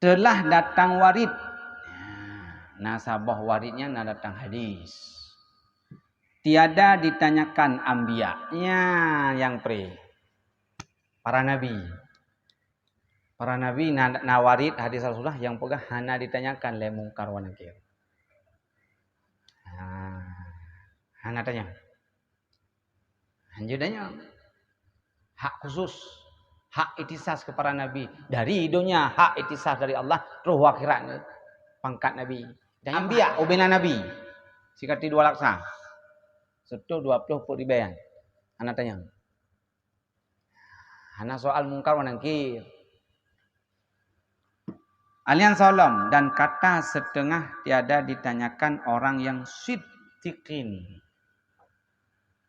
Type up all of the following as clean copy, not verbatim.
telah datang warid. Nasabah waridnya datang hadis. Tiada ditanyakan anbiya. Ya, yang para nabi. Para nabi nawarid hadis Rasulullah yang pegah hana ditanyakan le mungkar wa nakir. Hana tanya. Hanjudanya hak khusus, hak itisas kepada nabi. Dari hidupnya hak itisas dari Allah terus akhiratnya pangkat nabi. Dan anbiya ubina nabi. Sikati 2 laksa. 120 pun dibayang. Hana tanya. Hana soal mungkar wa nakir. Alian salam dan kata setengah tiada ditanyakan orang yang siddiqin.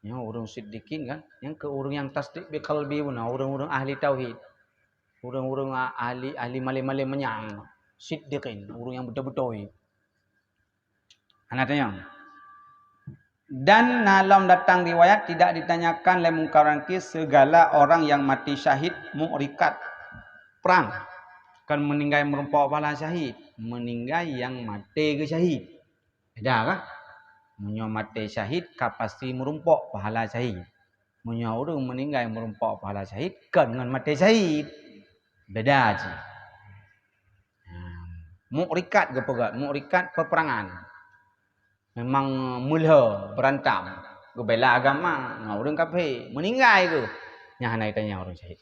Ya, orang siddiqin kan, yang ke orang yang tasdik bi qalbi pun, orang-orang ahli tauhid. Orang-orang ahli mali-mali menyang. Siddiqin, orang yang betul-betul. Anak tanya. Dan dalam datang riwayat tidak ditanyakan le mungkar nakir segala orang yang mati syahid mu'rikat perang. Kan meninggal merempak pahala syahid, meninggal yang mati ke syahid. Beda kah? Munyo mati syahid ka pasti merempak pahala syahid. Munyo orang meninggal merempak pahala syahid kan dengan mati syahid. Beda aja. Mu'rikat ke pegat, mu'rikat peperangan. Memang mulha berantam, ke bela agama, orang kafir, meninggal ke. Nya hanai tanya orang syahid.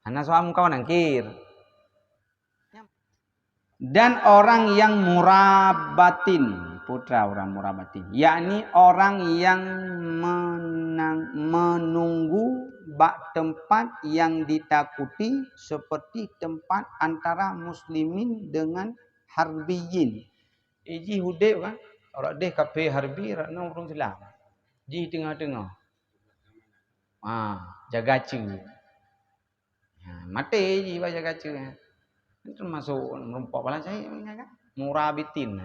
Hana soal mungkar nakir. Dan orang yang murabatin, putra orang murabatin, yakni orang yang menunggu bak tempat yang ditakuti seperti tempat antara muslimin dengan harbiyin. Iji hudib kan, orang deh kafir harbi, rakna orang Islam. Di tengah-tengah. Jaga cu. Mati je baca kaca. Termasuk merompak balas saya kan. Murabitin.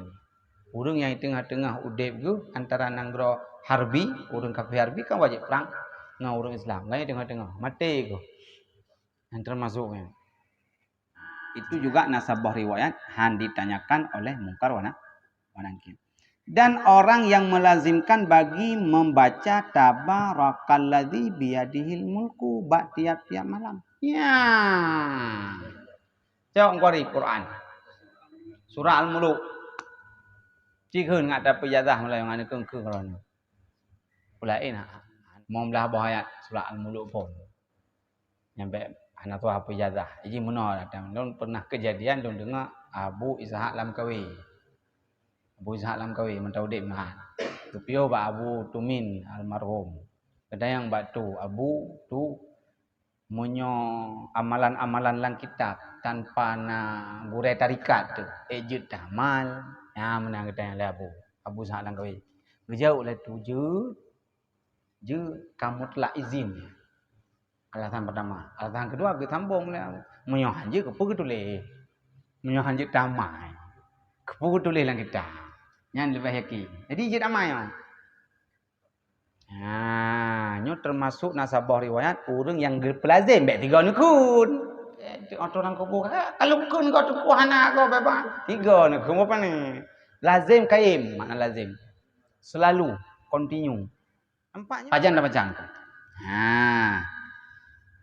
Orang yang tengah-tengah udib tu antara nanggro harbi, orang kafir harbi kan wajib perang dengan orang Islam. Kan tengah-tengah. Mati tu. Yang termasuknya. Itu juga nasabah riwayat han ditanyakan oleh mungkar wa nakir. Dan orang yang melazimkan bagi membaca tabarakalladzi biyadihil mulku bak tiap-tiap malam. Ya. Coba ngori Quran. Surah Al-Muluk. Cikun ngak ada pejazah mulai yang ada kengkeng kalau ni. Pulain mau belah bahaya surah Al-Muluk pun. Nyampe anak tu apa pejazah. Jadi mana datang. Don pernah kejadian don dengar Abu Ishaq Lamkawi. Abu Ishaq Lamkawi mentau dik nah. Tupio ba Abu Tumin almarhum. Kadang batu Abu tu munyo amalan-amalan lang kitab tanpa na gure tarikat tu ejut damal ya menang kita yang Abu Ishaq Lamkawi. Berjauh lah tu je kamu telah izin. Alasan pertama, alasan kedua kita sambung lah munyo hanje ke pergi tulis. Munyo hanje damai. Ke pergi tulis lang kita. Yang lebih yakin. Jadi je damai ya. Nyo termasuk nasabah riwayat orang yang pelazim baik 3 ni kun. Orang kubur kalau kun kau tu kuhana kau bapa. 3 ni kun apa ni? Lazim kaim, makna lazim. Selalu, continue. Nampaknya pajan dah bacaan.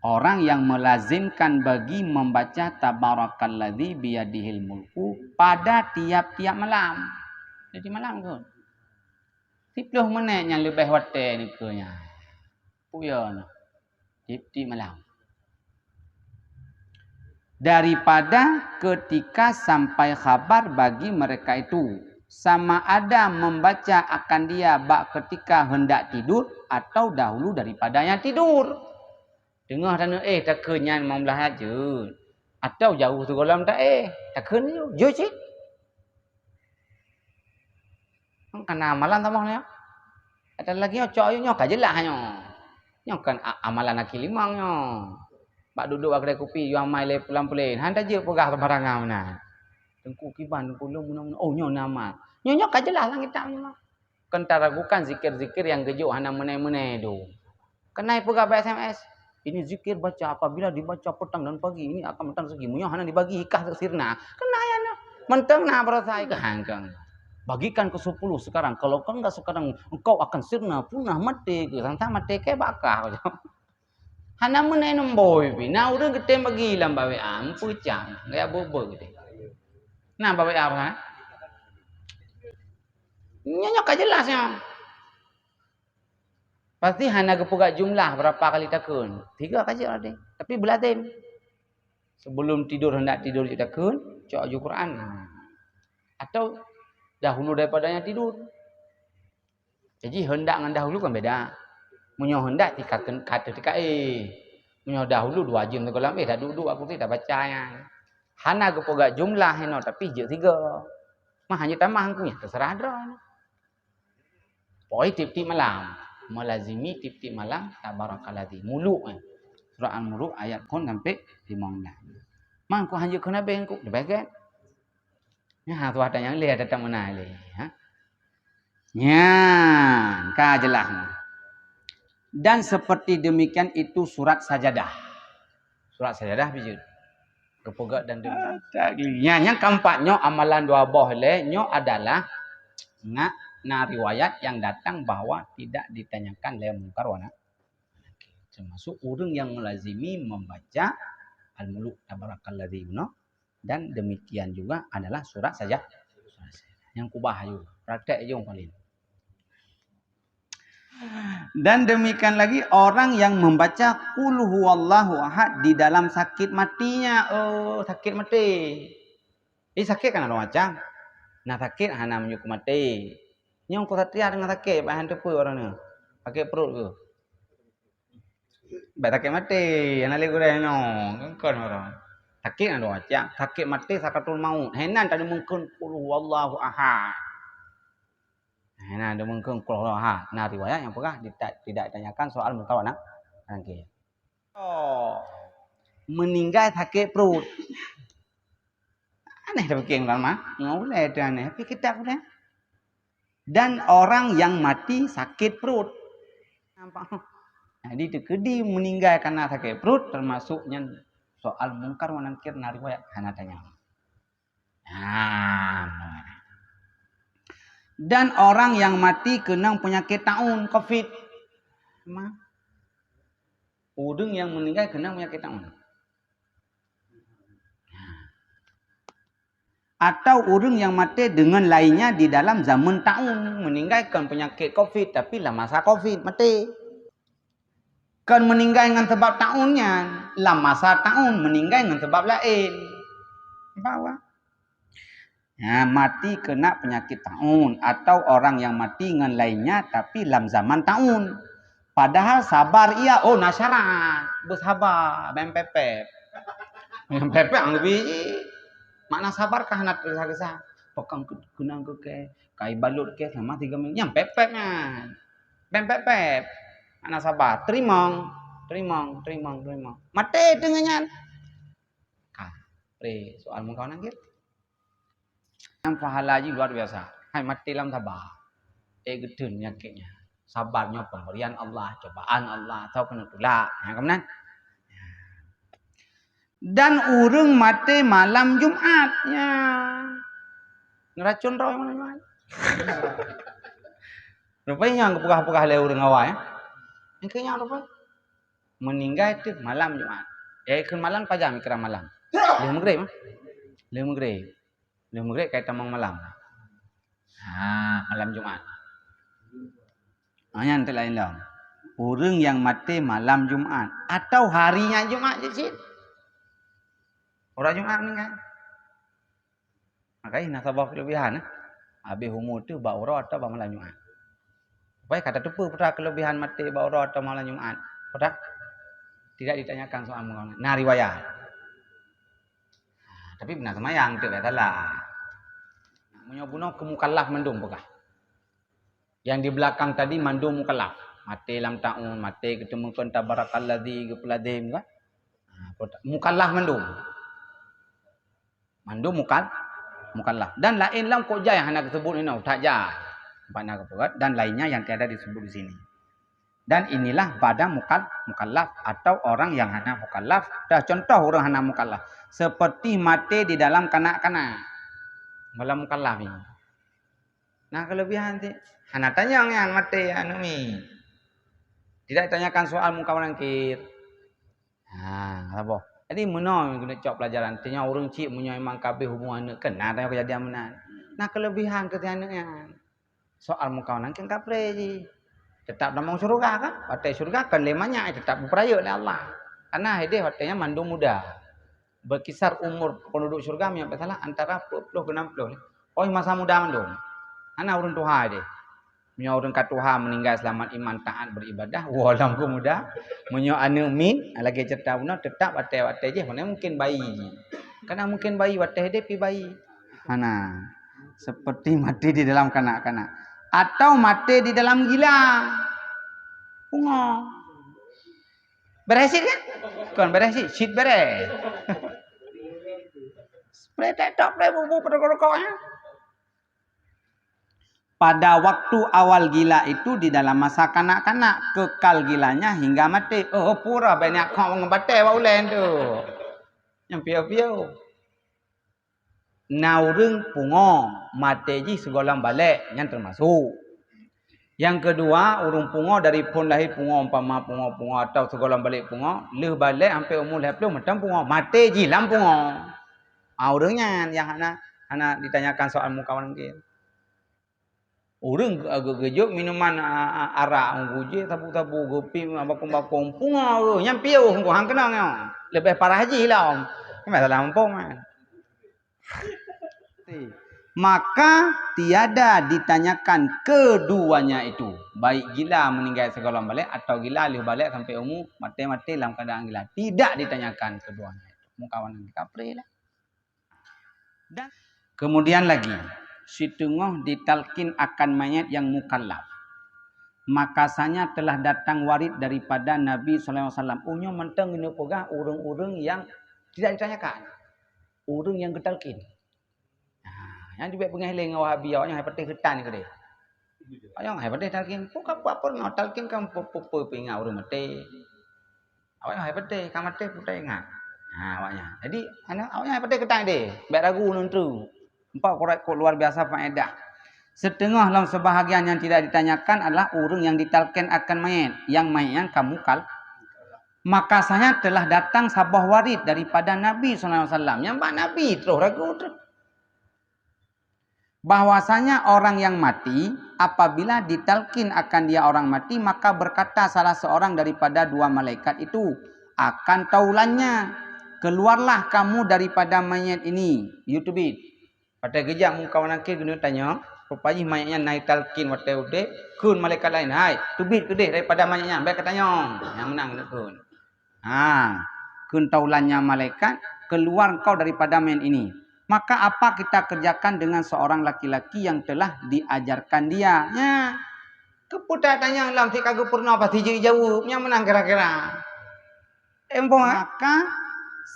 Orang yang melazimkan bagi membaca tabarakalladzi biyadihil mulku pada tiap-tiap malam. Jadi malam ke? 10 minit yang lebih hotel ni ke nya. Puya di malam. Daripada ketika sampai khabar bagi mereka itu. Sama ada membaca akan dia bak ketika hendak tidur atau dahulu daripadanya tidur. Dengar dan tak kenyan mau belah aja. Atau jauh tu kolam tak tak kenyan je cik. Karena amalan tambah ni. Ada lagi ocok nyo ka jelah nyo. Nyo kan amalan aki limang nyo. Bak duduk kedai kopi yo amai le pulang-pulen. Han ta je pegah barang mana. Tengku kiban tengku lum mana. Oh nyo nama. Nyo ka jelah lang kita nyo. Kan taragukan zikir-zikir yang gejuk hana menai-menai tu. Kenai pegah SMS. Ini zikir baca apabila dibaca petang dan pagi ini akan mentang segi munyo hana dibagi hikah sirna. Kena ya na. Mentang na berasai ke hangkang. Bagikan ke 10 sekarang. Kalau kau enggak sekarang engkau akan sirna punah mati ke santa mati ke bakah. Hana menai nomboi pi. Na urang gede bagi lam bawe am pucang. Gaya bobo gede. Nah bawe apa? Nyanyok aja jelasnya. Pasti hana kepuga jumlah berapa kali takun. 3 kaji ada. Tapi belatin. Sebelum tidur hendak tidur je takun, cok aja Quran. Atau dahulu daripadanya tidur. Jadi hendak dengan dahulu kan beda. Munyo hendak tikakan kata tika munyo dahulu 2 jam tegolam dah duduk aku tidak baca ya. Hana kepuga jumlah heno tapi je 3. Mah hanya tambah angkunya terserah dron. Poi tip-tip malam. Melazimi tip-tip malam tabarakalladzi muluk surah al-muluk ayat kon sampai 15. Mang ku hanya kena bengku debagan. Ya tu ada yang lihat datang mana le ha. Ya, ka jelas. Dan seperti demikian itu surat sajadah. Surat sajadah bijud. Kepegak dan demikian. Yang keempatnya amalan dua boleh nyo adalah na riwayat yang datang bahwa tidak ditanyakan oleh mungkar wa nakir. Termasuk orang yang melazimi membaca al-muluk tabarakalladzi dan demikian juga adalah surat saja yang kubah juga praktek je paling. Dan demikian lagi orang yang membaca qul huwallahu ahad di dalam sakit matinya. Oh, sakit mati. Ini sakit kan ada macam. Nah sakit hana menyuku mati. Nyong ko satria dengan sakit bahan tepu orangnya. Sakit perut ke? Baik sakit mati. Ana le gure nyong. Kon orang. Sakit ada macam. Sakit mati sakatul maut. Henan tadi mungkin qul huwallahu ahad. Nah, ada mungkin qul huwallahu ahad. Nah, riwayat yang pernah tidak ditanyakan soal mungkar wa nakir. Oh. Meninggal sakit perut. Aneh dah bikin kan mah. Ngoleh tu aneh. Tapi kita pun dan orang yang mati sakit perut. Nampak? Jadi tekedi meninggal karena sakit perut termasuknya soal mungkar wa nakir na riwayat hana tanya. Dan orang yang mati kena penyakit taun Covid. Mah. Udeng yang meninggal kena penyakit taun. Atau orang yang mati dengan lainnya di dalam zaman tahun meninggalkan penyakit Covid tapi lah masa Covid mati. Kan meninggal dengan sebab tahunnya, lah masa tahun meninggal dengan sebab lain. Bawa. Ya, mati kena penyakit tahun atau orang yang mati dengan lainnya tapi dalam zaman tahun. Padahal sabar ia nasyarat, bersabar, bempepep. Bempepep ang lebih makna sabarkah nak kisah-kisah? Pokang kunang ke kai balut ke sama 3 minggu. Yang pepepnya. Pepep. Makna sabar. Terimong. Mati dengannya. Pre soal mungkar nakir. Yang pahala ji luar biasa. Hai mati dalam sabar. Gede penyakitnya. Sabarnya pemberian Allah, cobaan Allah atau kena tolak. Yang kemudian dan urang mati malam Jumatnya. Ngeracun roh malam Jumat. Rupanya yang kepegah-pegah le urang awak ya. Engkenya apa? Meninggal itu malam Jumat. Kan malam pajam kira malam. Le maghrib. Le maghrib kayak tamang malam. Malam Jumat. Yang lain lah. Urang yang mati malam Jumat atau harinya Jumat je sih. Orang Jumat ni kan. Makanya nasabah kelebihan. Habis umur tu baura atau malam Jumat. Supaya kata tu pun kelebihan mati baura atau malam Jumat. Pada tidak ditanyakan soal mengapa. Nah riwayat. Tapi benar semayang tu kata lah. Menyobuno ke mukallaf mandum pekah. Yang di belakang tadi mandum mukallaf. Mati lam ta'un, mati ketemu kan tabarakalladzi ke peladim kan. Mukallaf mandum. Mandum mukallaf. Dan lain lam kok yang hendak disebut ini tak jah. Banyak kepegat dan lainnya yang tiada disebut di sini. Dan inilah pada mukallaf atau orang yang hana mukallaf. Dah contoh orang hana mukallaf. Seperti mati di dalam kanak-kanak. Malam mukallaf ini. Nah kelebihan nanti. Hana tanya yang mati anu ni. Tidak tanyakan soal muka menangkir. Apa? Jadi mana guna cok pelajaran. Tanya orang cik punya memang kabeh hubungan kena tanya kejadian mana. Nah kelebihan ketiannya. Soal muka menangkir kapre je. Tetap dalam surga kan? Partai surga kan lemanya tetap berperaya oleh Allah. Karena dia partainya mandung muda. Berkisar umur penduduk surga yang salah antara 40 ke 60. Oh masa muda mandung. Ana urun Tuhan dia. Punya orang kat Tuhan meninggal selamat iman taat beribadah. Walau ku muda. Punya anu min lagi cerita benar tetap partai je. Mana mungkin bayi. Karena mungkin bayi partai dia pi bayi. Mana seperti mati di dalam kanak-kanak. Atau mati di dalam gila. Bunga. Beresit kan? Bukan beresit, shit beres. Spray tetap spray bubu pada rokoknya. Pada waktu awal gila itu di dalam masa kanak-kanak, kekal gilanya hingga mati. Oh pura banyak kau ngebatai baulen tu. Yang piau-piau. Naurung pungo mati ji segolam balik yang termasuk. Yang kedua, urung pungo dari pun lahir pungo umpama pungo atau segolam balik pungo, leh balik sampai umur 20 macam pungo, mati ji lam pungo. Urungnya yang hana ditanyakan soal muka wanangkir. Urung agak gejuk minuman arak guje tabu-tabu gopi bakung-bakung pungo yang piau hangko hang kenang yo. Lebih parah ji lah om. Masalah lampung kan. Maka tiada ditanyakan keduanya itu. Baik gila meninggal segala balik atau gila lih balik sampai umur mati-mati dalam keadaan gila. Tidak ditanyakan keduanya itu. Mukawan yang kapre lah. Dan kemudian lagi. Situnggoh ditalkin akan mayat yang mukallaf. Makasanya telah datang warid daripada Nabi SAW. Unyo menteng ini pegah urung-urung yang tidak ditanyakan. Urung yang ketalkin. Yang juga penghiling Wahabi awaknya hai patih ketan ke dia. Awaknya hai patih talkin, puka apa no talkin kan pupu pinga urang mate. Awaknya hai patih kan mate putai ingat. Awaknya. Jadi awaknya hai patih ketan dia, baik ragu nuntu. Empat korek luar biasa faedah. Setengah dalam sebahagian yang tidak ditanyakan adalah urang yang ditalkin akan mayat, yang mayat yang kamu kal. Makasanya telah datang sabah warid daripada Nabi SAW. Yang bak Nabi terus ragu terus. Bahwasanya orang yang mati apabila ditalkin akan dia orang mati maka berkata salah seorang daripada dua malaikat itu akan taulannya keluarlah kamu daripada mayat ini YouTube pada gejak muka wanakir guna tanya rupanya mayatnya naik talkin watai ude kun malaikat lain hai tubit gede daripada mayatnya baik katanya yang menang guna kun taulannya malaikat keluar kau daripada mayat ini. Maka apa kita kerjakan dengan seorang laki-laki yang telah diajarkan dia? Ya. Keputar tanya dalam si kagak pernah pasti jauh. Yang menang kira-kira. Maka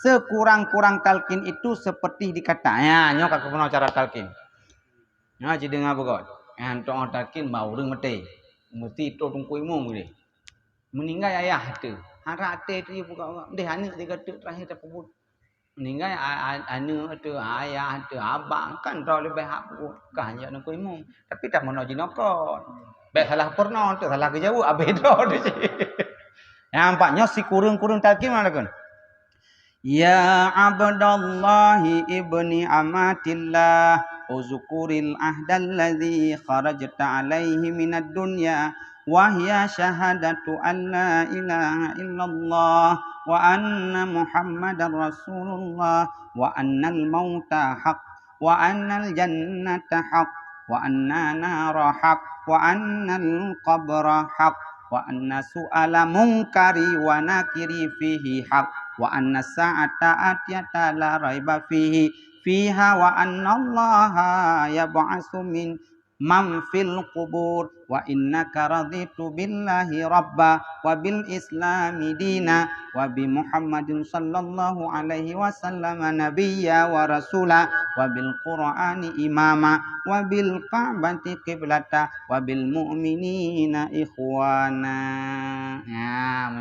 sekurang-kurang talqin itu seperti dikatanya. Nyo kagak pernah cara talqin. Nah, jadi dengar begot. Yang tong talqin mau reng mati. Mesti itu tungku imum gede. Meninggal ayah tu. Harak tu buka. Deh anak dia kata terakhir terpebut. Meninggal anu tu ayah tu abang kan tau lebih hak bukan je nak imum tapi tak mau jinokon baik salah pernah tu salah kejauh abedo tu nampaknya si kurung-kurung talqin mana kan ya abdallahi ibni amatillah uzkuril ahdallazi kharajta alaihi minad dunya wahya syahadatu an la ilaha illallah wa anna muhammadar rasulullah wa annal mauta haq wa annal jannata haq wa anna nara haq wa annal qabra haq wa anna su'ala munkari wa nakiri fihi haq wa anna sa'ata atiyata la raiba fihi fiha wa anna allaha yab'asu min man fil qubur wa innaka raditu billahi rabba wa bil islami dina wa bi Muhammadin sallallahu alaihi wasallam nabiyya wa rasula wa bil qur'ani imama wa bil ka'bati qiblata wa bil mu'minina ikhwana. Ya,